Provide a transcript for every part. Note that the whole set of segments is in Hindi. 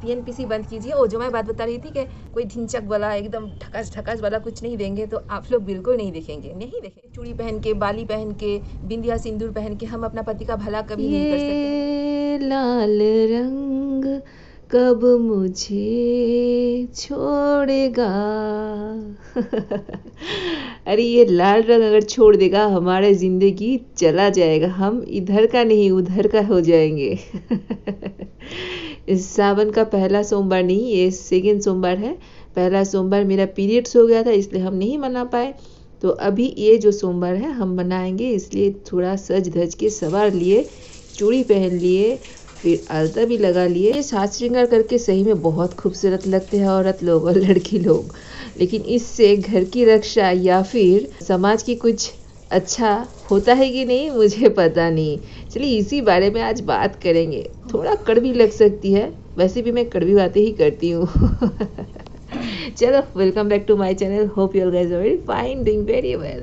TNPC बंद कीजिए। वो जो मैं बात बता रही थी कि कोई ढिंचक वाला एकदम ठकास ठकास वाला कुछ नहीं देंगे तो आप लोग बिल्कुल नहीं देखेंगे, नहीं देखेंगे। चूड़ी पहन के, बाली पहन के, बिंदिया सिंदूर पहन के हम अपना पति का भला कभी नहीं कर सकते। ये लाल रंग कब मुझे छोड़ेगा। अरे ये लाल रंग अगर छोड़ देगा हमारा जिंदगी चला जाएगा, हम इधर का नहीं उधर का हो जाएंगे। इस सावन का पहला सोमवार नहीं, ये सेकेंड सोमवार है। पहला सोमवार मेरा पीरियड्स हो गया था इसलिए हम नहीं मना पाए, तो अभी ये जो सोमवार है हम मनाएंगे, इसलिए थोड़ा सज धज के सवार लिए, चूड़ी पहन लिए, फिर आलता भी लगा लिए। साज श्रृंगार करके सही में बहुत खूबसूरत लगते हैं औरत लोग और लड़की लोग, लेकिन इससे घर की रक्षा या फिर समाज की कुछ अच्छा होता है कि नहीं मुझे पता नहीं। चलिए इसी बारे में आज बात करेंगे। थोड़ा कड़वी लग सकती है, वैसे भी मैं कड़वी बातें ही करती हूँ। चलो welcome back to my channel, hope you all guys are very fine, doing very well.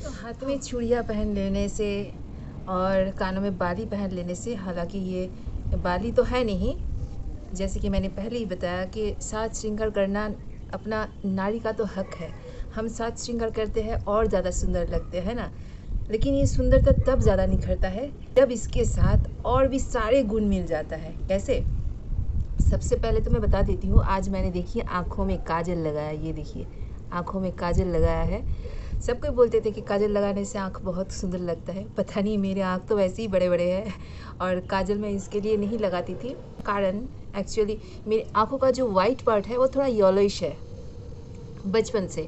तो हाथ में चूड़ियाँ पहन लेने से और कानों में बाली पहन लेने से, हालांकि ये बाली तो है नहीं, जैसे कि मैंने पहले ही बताया कि साज श्रृंगार करना अपना नारी का तो हक है। हम साज श्रृंगार करते हैं और ज़्यादा सुंदर लगते हैं ना, लेकिन ये सुंदरता तब ज़्यादा निखरता है जब इसके साथ और भी सारे गुण मिल जाता है। कैसे? सबसे पहले तो मैं बता देती हूँ, आज मैंने देखिए आँखों में काजल लगाया। ये देखिए आँखों में काजल लगाया है। सब कोई बोलते थे कि काजल लगाने से आँख बहुत सुंदर लगता है। पता नहीं, मेरे आँख तो वैसे ही बड़े बड़े हैं और काजल मैं इसके लिए नहीं लगाती थी। कारण एक्चुअली मेरी आँखों का जो वाइट पार्ट है वो थोड़ा येलोइश है बचपन से,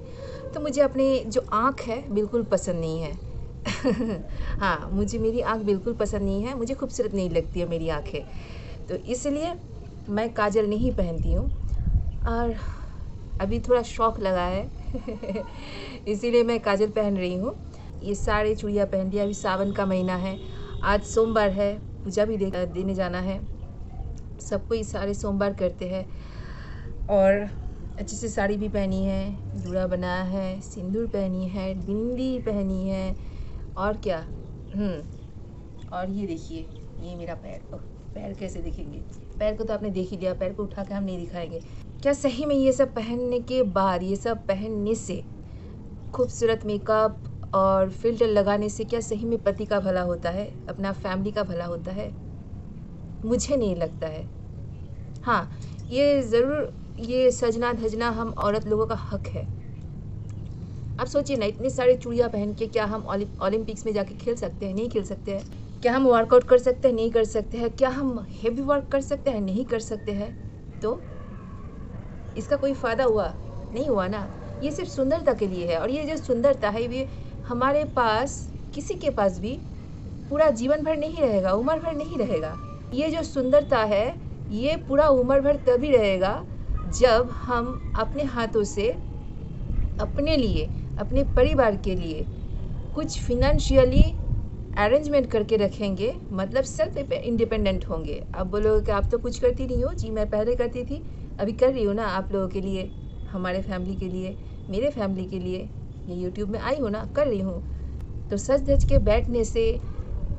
तो मुझे अपने जो आँख है बिल्कुल पसंद नहीं है। हाँ, मुझे मेरी आँख बिल्कुल पसंद नहीं है, मुझे खूबसूरत नहीं लगती है मेरी आँखें, तो इसलिए मैं काजल नहीं पहनती हूँ। और अभी थोड़ा शौक लगा है इसीलिए मैं काजल पहन रही हूँ। ये सारे चूड़ियाँ पहन लिया। अभी सावन का महीना है, आज सोमवार है, पूजा भी देने जाना है। सबको ये सारे सोमवार करते हैं और अच्छे से साड़ी भी पहनी है, जूड़ा बनाया है, सिंदूर पहनी है, बिंदी पहनी है और क्या। और ये देखिए, ये मेरा पैर। पैर कैसे दिखेंगे? पैर को तो आपने देख ही लिया, पैर को उठा के हम नहीं दिखाएंगे। क्या सही में ये सब पहनने के बाद, ये सब पहनने से, खूबसूरत मेकअप और फिल्टर लगाने से क्या सही में पति का भला होता है, अपना फैमिली का भला होता है? मुझे नहीं लगता है। हाँ, ये ज़रूर, ये सजना धजना हम औरत लोगों का हक है। आप सोचिए ना, इतने सारे चूड़ियाँ पहन के क्या हम ओलंपिक्स में जाके खेल सकते हैं? नहीं खेल सकते हैं। क्या हम वर्कआउट कर सकते हैं? नहीं कर सकते हैं। क्या हम हेवी वर्क कर सकते हैं? नहीं कर सकते हैं। तो इसका कोई फ़ायदा हुआ? नहीं हुआ ना। ये सिर्फ सुंदरता के लिए है, और ये जो सुंदरता है ये हमारे पास, किसी के पास भी पूरा जीवन भर नहीं रहेगा, उम्र भर नहीं रहेगा। ये जो सुंदरता है ये पूरा उम्र भर तभी रहेगा जब हम अपने हाथों से अपने लिए, अपने परिवार के लिए कुछ फिनेंशियली अरेंजमेंट करके रखेंगे, मतलब सेल्फ इंडिपेंडेंट होंगे। आप बोलोगे कि आप तो कुछ करती नहीं हो। जी, मैं पहले करती थी, अभी कर रही हूँ ना, आप लोगों के लिए, हमारे फैमिली के लिए, मेरे फैमिली के लिए। ये यूट्यूब में आई हूँ ना, कर रही हूँ। तो सज धज के बैठने से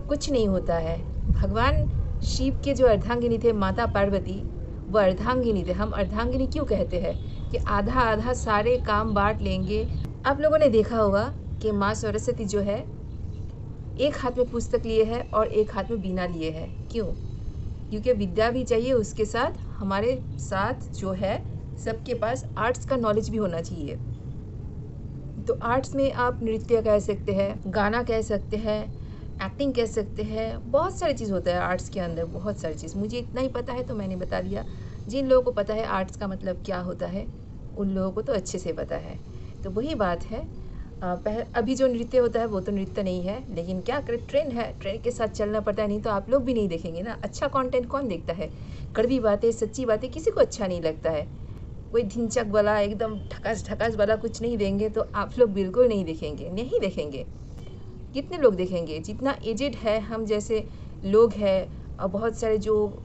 कुछ नहीं होता है। भगवान शिव के जो अर्धांगिनी थे, माता पार्वती, वो अर्धांगिनी थे। हम अर्धांगिनी क्यों कहते हैं? कि आधा आधा सारे काम बांट लेंगे। आप लोगों ने देखा होगा कि माँ सरस्वती जो है, एक हाथ में पुस्तक लिए है और एक हाथ में बीना लिए है। क्यों? क्योंकि विद्या भी चाहिए, उसके साथ हमारे साथ जो है सबके पास आर्ट्स का नॉलेज भी होना चाहिए। तो आर्ट्स में आप नृत्य कह सकते हैं, गाना कह सकते हैं, एक्टिंग कह सकते हैं, बहुत सारी चीज़ होता है आर्ट्स के अंदर, बहुत सारी चीज़। मुझे इतना ही पता है तो मैंने बता दिया। जिन लोगों को पता है आर्ट्स का मतलब क्या होता है, उन लोगों को तो अच्छे से पता है। तो वही बात है। अभी जो नृत्य होता है वो तो नृत्य नहीं है, लेकिन क्या करें, ट्रेंड है, ट्रेंड के साथ चलना पड़ता है। नहीं तो आप लोग भी नहीं देखेंगे ना। अच्छा कंटेंट कौन देखता है? कड़वी बातें, सच्ची बातें किसी को अच्छा नहीं लगता है। कोई ढिंचक वाला, एकदम ठकास ठकास वाला कुछ नहीं देंगे तो आप लोग बिल्कुल नहीं देखेंगे, नहीं देखेंगे। कितने लोग देखेंगे? जितना एजेड है, हम जैसे लोग हैं और बहुत सारे जो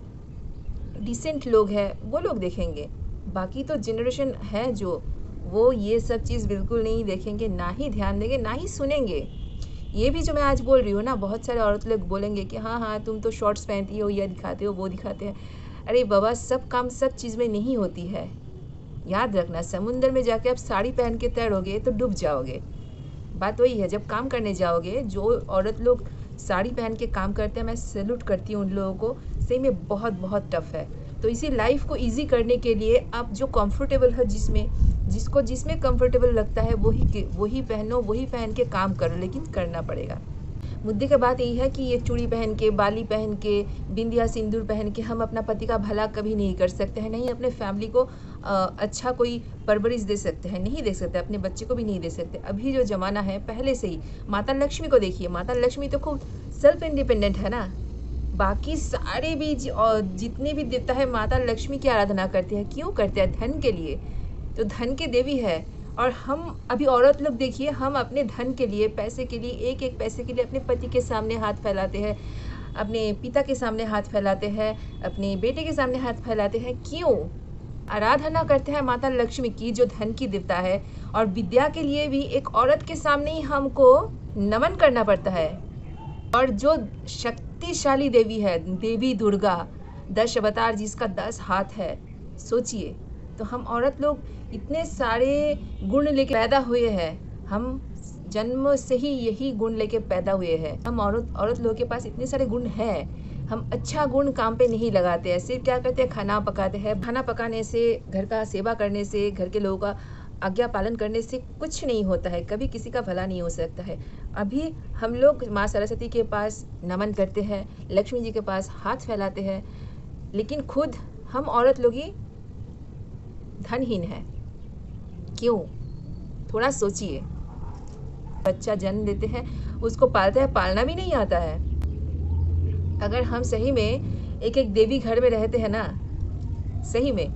डिसेंट लोग हैं वो लोग देखेंगे। बाकी तो जनरेशन है जो, वो ये सब चीज़ बिल्कुल नहीं देखेंगे, ना ही ध्यान देंगे, ना ही सुनेंगे। ये भी जो मैं आज बोल रही हूँ ना, बहुत सारे औरत लोग बोलेंगे कि हाँ हाँ तुम तो शॉर्ट्स पहनती हो, ये दिखाते हो, वो दिखाते हैं। अरे बाबा, सब काम सब चीज़ में नहीं होती है। याद रखना, समुंदर में जाके आप साड़ी पहन के तैरोगे तो डूब जाओगे। बात वही है, जब काम करने जाओगे, जो औरत लोग साड़ी पहन के काम करते हैं, मैं सैल्यूट करती हूँ उन लोगों को, सही में बहुत बहुत टफ है। तो इसी लाइफ को इजी करने के लिए आप जो कंफर्टेबल है, जिसमें कंफर्टेबल लगता है वही पहनो, वही पहन के काम करो, लेकिन करना पड़ेगा। मुद्दे की बात यही है कि ये चूड़ी पहन के, बाली पहन के, बिंदिया सिंदूर पहन के हम अपना पति का भला कभी नहीं कर सकते हैं, नहीं अपने फैमिली को अच्छा कोई परवरिश दे सकते हैं, नहीं दे सकते, अपने बच्चे को भी नहीं दे सकते। अभी जो ज़माना है, पहले से ही माता लक्ष्मी को देखिए, माता लक्ष्मी तो खूब सेल्फ इंडिपेंडेंट है ना। बाकी सारे भी जितने भी देवता है, माता लक्ष्मी की आराधना करते हैं। क्यों करते हैं? धन के लिए। तो धन की देवी है। और हम अभी औरत लोग देखिए, हम अपने धन के लिए, पैसे के लिए, एक एक पैसे के लिए अपने पति के सामने हाथ फैलाते हैं, अपने पिता के सामने हाथ फैलाते हैं, अपने बेटे के सामने हाथ फैलाते हैं। क्यों? आराधना करते हैं माता लक्ष्मी की, जो धन की देवता है। और विद्या के लिए भी एक औरत के सामने ही हमको नमन करना पड़ता है। और जो शक्तिशाली देवी है, देवी दुर्गा, 10 अवतार, जिसका 10 हाथ है, सोचिए। तो हम औरत लोग इतने सारे गुण लेके पैदा हुए हैं, हम जन्म से ही यही गुण लेके पैदा हुए हैं। हम औरत लोगों के पास इतने सारे गुण हैं, हम अच्छा गुण काम पे नहीं लगाते हैं। सिर्फ क्या करते हैं? खाना पकाते हैं। खाना पकाने से, घर का सेवा करने से, घर के लोगों का आज्ञा पालन करने से कुछ नहीं होता है, कभी किसी का भला नहीं हो सकता है। अभी हम लोग माँ सरस्वती के पास नमन करते हैं, लक्ष्मी जी के पास हाथ फैलाते हैं, लेकिन खुद हम औरत लोग ही धनहीन है। क्यों? थोड़ा सोचिए। बच्चा जन्म देते हैं, उसको पालते हैं, पालना भी नहीं आता है। अगर हम सही में एक एक देवी घर में रहते हैं ना, सही में,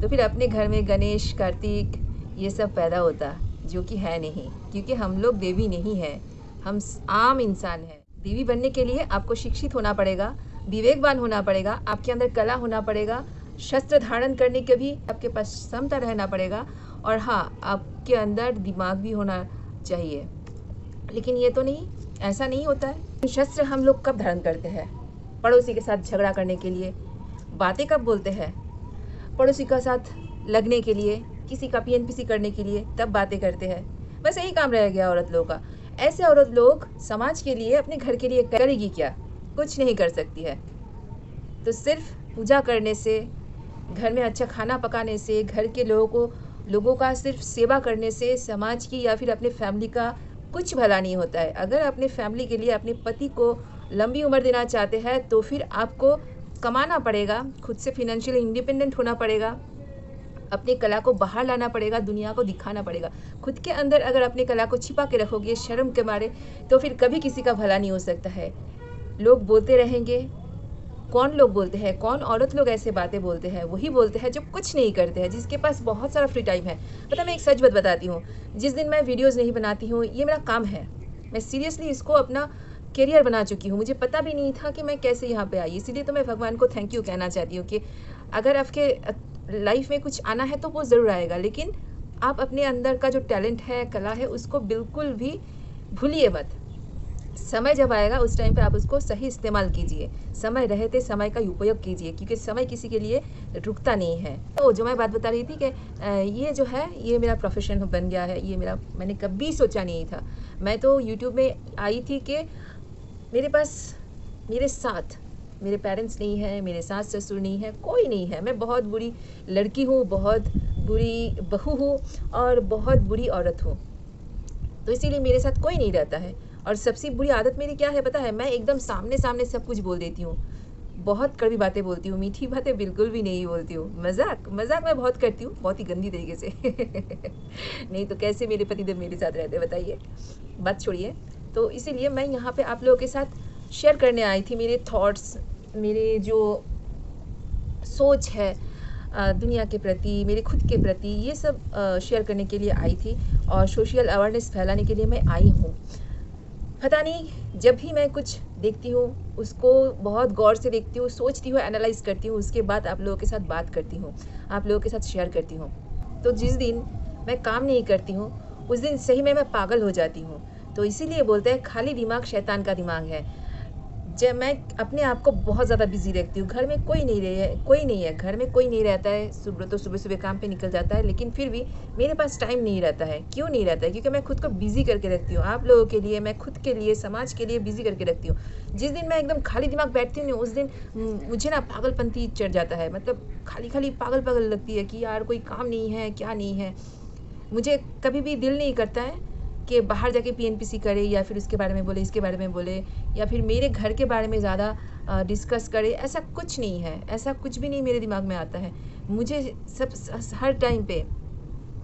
तो फिर अपने घर में गणेश, कार्तिक, ये सब पैदा होता, जो कि है नहीं, क्योंकि हम लोग देवी नहीं हैं, हम आम इंसान हैं। देवी बनने के लिए आपको शिक्षित होना पड़ेगा, विवेकवान होना पड़ेगा, आपके अंदर कला होना पड़ेगा, शस्त्र धारण करने के भी आपके पास क्षमता रहना पड़ेगा, और हाँ, आपके अंदर दिमाग भी होना चाहिए। लेकिन ये तो नहीं, ऐसा नहीं होता है। शस्त्र हम लोग कब धारण करते हैं? पड़ोसी के साथ झगड़ा करने के लिए। बातें कब बोलते हैं? पड़ोसी का साथ लगने के लिए, किसी का पीएनपीसी करने के लिए, तब बातें करते हैं। बस यही काम रह गया औरत लोगों का। ऐसे औरत लोग समाज के लिए, अपने घर के लिए करेगी क्या? कुछ नहीं कर सकती है। तो सिर्फ पूजा करने से, घर में अच्छा खाना पकाने से, घर के लोगों का सिर्फ सेवा करने से समाज की या फिर अपने फैमिली का कुछ भला नहीं होता है। अगर अपने फैमिली के लिए, अपने पति को लंबी उम्र देना चाहते हैं, तो फिर आपको कमाना पड़ेगा, खुद से फिनेंशियली इंडिपेंडेंट होना पड़ेगा, अपनी कला को बाहर लाना पड़ेगा, दुनिया को दिखाना पड़ेगा। खुद के अंदर अगर अपनी कला को छिपा के रखोगे शर्म के मारे, तो फिर कभी किसी का भला नहीं हो सकता है। लोग बोलते रहेंगे। कौन लोग बोलते हैं? कौन औरत लोग ऐसे बातें बोलते हैं? वही बोलते हैं जो कुछ नहीं करते हैं, जिसके पास बहुत सारा फ्री टाइम है। पता, मैं एक सच बात बताती हूँ, जिस दिन मैं वीडियोस नहीं बनाती हूँ, ये मेरा काम है, मैं सीरियसली इसको अपना करियर बना चुकी हूँ। मुझे पता भी नहीं था कि मैं कैसे यहाँ पे आई। इसीलिए तो मैं भगवान को थैंक यू कहना चाहती हूँ कि अगर आपके लाइफ में कुछ आना है तो वो ज़रूर आएगा, लेकिन आप अपने अंदर का जो टैलेंट है, कला है, उसको बिल्कुल भी भूलिए मत। समय जब आएगा उस टाइम पे आप उसको सही इस्तेमाल कीजिए। समय रहते समय का उपयोग कीजिए, क्योंकि समय किसी के लिए रुकता नहीं है। तो जो मैं बात बता रही थी कि ये जो है, ये मेरा प्रोफेशन बन गया है। ये मैंने कभी सोचा नहीं था। मैं तो यूट्यूब में आई थी कि मेरे साथ मेरे पेरेंट्स नहीं है, मेरे सास ससुर नहीं है, कोई नहीं है। मैं बहुत बुरी लड़की हूँ, बहुत बुरी बहू हूँ और बहुत बुरी औरत हूँ। तो इसीलिए मेरे साथ कोई नहीं रहता है। और सबसे बुरी आदत मेरी क्या है पता है? मैं एकदम सामने सब कुछ बोल देती हूँ। बहुत कड़वी बातें बोलती हूँ, मीठी बातें बिल्कुल भी नहीं बोलती हूँ। मजाक मैं बहुत करती हूँ, बहुत ही गंदी तरीके से। नहीं तो कैसे मेरे पतिदेव मेरे साथ रहते, बताइए। बात छोड़िए। तो इसीलिए मैं यहाँ पे आप लोगों के साथ शेयर करने आई थी मेरे थॉट्स, मेरे जो सोच है दुनिया के प्रति, मेरे खुद के प्रति, ये सब शेयर करने के लिए आई थी और सोशल अवेयरनेस फैलाने के लिए मैं आई हूँ। पता नहीं, जब भी मैं कुछ देखती हूँ उसको बहुत गौर से देखती हूँ, सोचती हूँ, एनालाइज करती हूँ, उसके बाद आप लोगों के साथ बात करती हूँ, आप लोगों के साथ शेयर करती हूँ। तो जिस दिन मैं काम नहीं करती हूँ उस दिन सही में मैं पागल हो जाती हूँ। तो इसीलिए बोलते हैं खाली दिमाग शैतान का दिमाग है। जब मैं अपने आप को बहुत ज़्यादा बिजी रखती हूँ, घर में कोई नहीं है, घर में कोई नहीं रहता है, सुबह सुबह काम पे निकल जाता है, लेकिन फिर भी मेरे पास टाइम नहीं रहता है। क्यों नहीं रहता है? क्योंकि मैं खुद को बिजी करके रखती हूँ, आप लोगों के लिए, मैं खुद के लिए, समाज के लिए बिजी करके रखती हूँ। जिस दिन मैं एकदम खाली दिमाग बैठती हूँ उस दिन मुझे ना पागलपंती चढ़ जाता है, मतलब खाली पागल लगती है कि यार कोई काम नहीं है, क्या नहीं है। मुझे कभी भी दिल नहीं करता है कि बाहर जाके पीएनपीसी करे या फिर उसके बारे में बोले, इसके बारे में बोले, या फिर मेरे घर के बारे में ज़्यादा डिस्कस करे। ऐसा कुछ नहीं है, ऐसा कुछ भी नहीं मेरे दिमाग में आता है। मुझे हर टाइम पे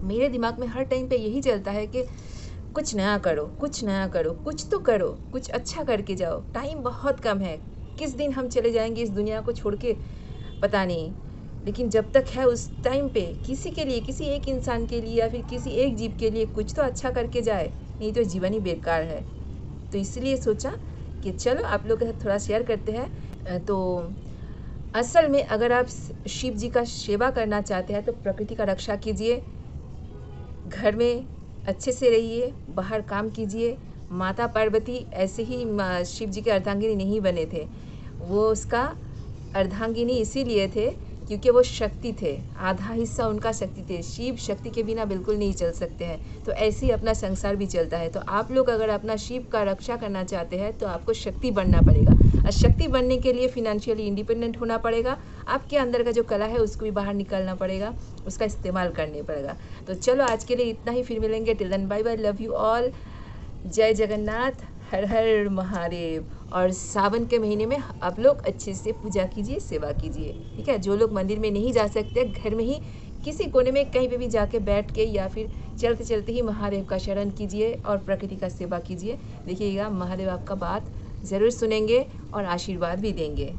मेरे दिमाग में हर टाइम पे यही चलता है कि कुछ नया करो, कुछ नया करो, कुछ तो करो, कुछ अच्छा करके जाओ। टाइम बहुत कम है, किस दिन हम चले जाएंगे इस दुनिया को छोड़ के पता नहीं, लेकिन जब तक है उस टाइम पे किसी के लिए, किसी एक इंसान के लिए या फिर किसी एक जीव के लिए कुछ तो अच्छा करके जाए, नहीं तो जीवन ही बेकार है। तो इसलिए सोचा कि चलो आप लोग के साथ थोड़ा शेयर करते हैं। तो असल में अगर आप शिव जी का सेवा करना चाहते हैं तो प्रकृति का रक्षा कीजिए, घर में अच्छे से रहिए, बाहर काम कीजिए। माता पार्वती ऐसे ही शिव जी के अर्धांगिनी नहीं बने थे, वो उसका अर्धांगिनी इसीलिए थे क्योंकि वो शक्ति थे, आधा हिस्सा उनका शक्ति थे। शिव शक्ति के बिना बिल्कुल नहीं चल सकते हैं, तो ऐसे ही अपना संसार भी चलता है। तो आप लोग अगर अपना शिव का रक्षा करना चाहते हैं तो आपको शक्ति बनना पड़ेगा, और शक्ति बनने के लिए फिनेंशियली इंडिपेंडेंट होना पड़ेगा। आपके अंदर का जो कला है उसको भी बाहर निकालना पड़ेगा, उसका इस्तेमाल करने पड़ेगा। तो चलो आज के लिए इतना ही, फिर मिलेंगे। Till then bye bye, love you all, जय जगन्नाथ, हर हर महादेव। और सावन के महीने में आप लोग अच्छे से पूजा कीजिए, सेवा कीजिए, ठीक है। जो लोग मंदिर में नहीं जा सकते, घर में ही किसी कोने में कहीं पे भी जाके बैठ के या फिर चलते चलते ही महादेव का शरण कीजिए और प्रकृति का सेवा कीजिए। देखिएगा महादेव आपका बात ज़रूर सुनेंगे और आशीर्वाद भी देंगे।